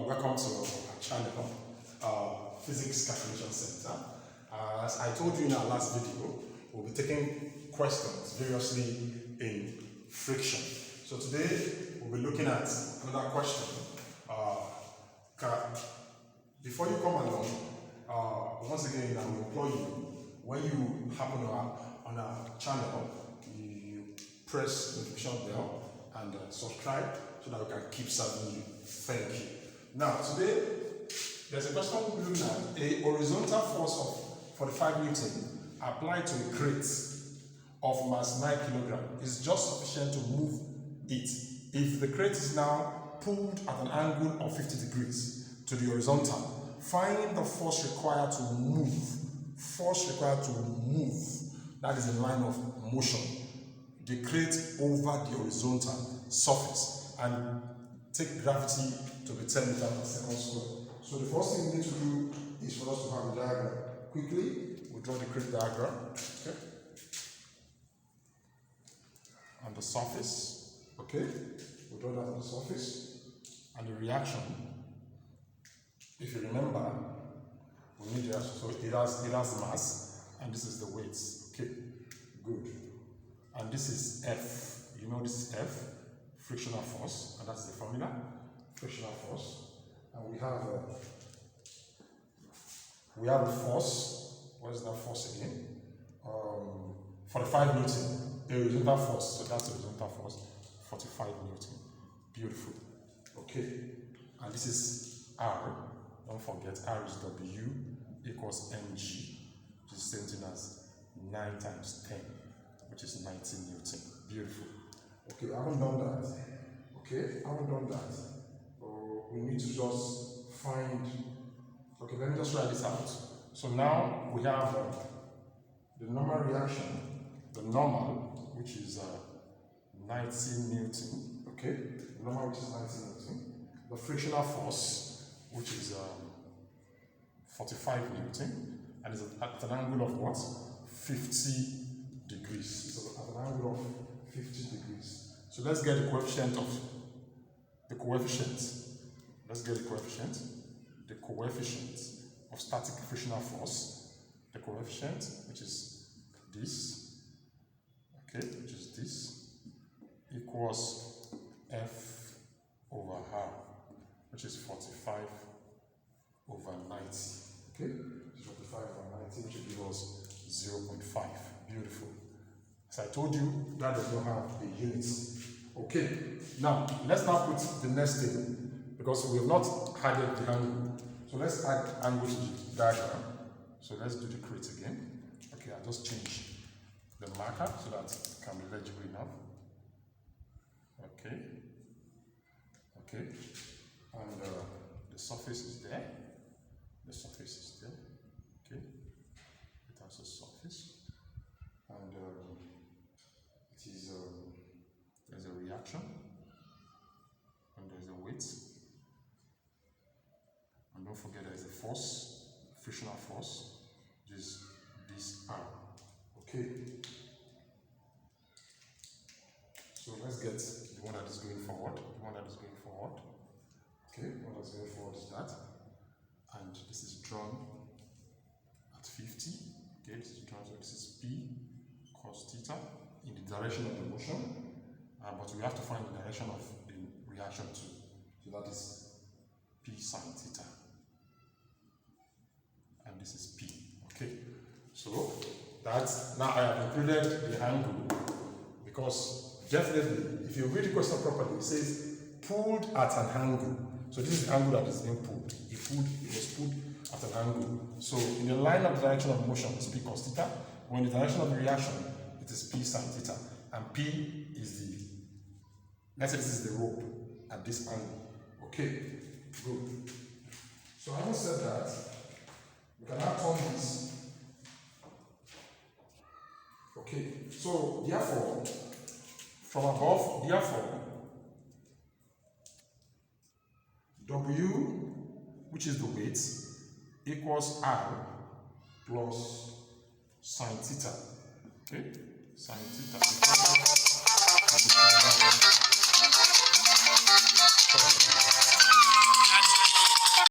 Welcome to our channel, Physics Calculation Center. As I told you in our last video, we'll be taking questions variously in friction. So today we'll be looking at another question. Before you come along, once again I will implore you, when you happen on our channel, you press the notification bell and subscribe so that we can keep serving you. Thank you. Now today there's a question we'll be looking at. A horizontal force of 45 Newton applied to a crate of mass 9 kg is just sufficient to move it if the crate is now pulled at an angle of 50 degrees to the horizontal. Find the force required to move. Force required to move, that is in line of motion, the crate over the horizontal surface, and take gravity to be 10 meters per second square. So the first thing we need to do is for us to have a diagram. Quickly, we'll draw the crate diagram. Okay. On the surface. Okay. We'll draw that on the surface. And the reaction, if you remember, we need the reaction. So it has mass, and this is the weights. Okay. Good. And this is F. You know this is F, frictional force, and that's the formula. Frictional force. And we have a force. What is that force again? 45 Newton. A horizontal force. So that's the horizontal force. 45 Newton. Beautiful. Okay. And this is R. Don't forget, R is W equals mg, which is the same thing as 9 times 10, which is 90 Newton. Beautiful. Okay, I haven't done that. Okay, I haven't done that. We need to just find. Okay, let me just write this out. So now we have the normal reaction, the normal, which is 90 Newton. Okay, the normal, which is 90 Newton. The frictional force, which is 45 Newton, and is at an angle of what? 50 degrees. So at an angle of 50 degrees. So let's get the coefficient of the coefficient. Let's get the coefficient. The coefficient of static frictional force. The coefficient, which is this. Okay, which is this, equals F over R, which is 45 over 90. Okay, 45 over 90, which will give us 0.5. Beautiful. As I told you, that does not have the units. Okay, now let's now put the next thing, because we have not added the angle. So let's add angle to the diagram. So let's do the crate again. Okay, I'll just change the marker so that it can be legible enough. Okay. Okay. And the surface is there. The surface is there. Okay. It has a surface. And it is there's a reaction. And there's a weight. And don't forget there is a force, frictional force, which is this R. Okay. So let's get the one that is going forward. The one that is going forward. Okay, the one that is going forward is that. And this is drawn at 50. Okay, this is drawn, so this is P cos theta in the direction of the motion. But we have to find the direction of the reaction too. So that is P sin theta. And this is P. Okay. So that's now I have included the angle, because definitely if you read the question properly, it says pulled at an angle. So this is the angle that is being pulled. It was pulled at an angle. So in the line of direction of motion is P cos theta. When the direction of the reaction, it is P sin theta. And P is the, let's say this is the rope at this angle. Okay, good. So having said that, we can now turn this. Okay, so therefore, from above, therefore, W, which is the weight, equals R plus sin theta. Okay, sin theta.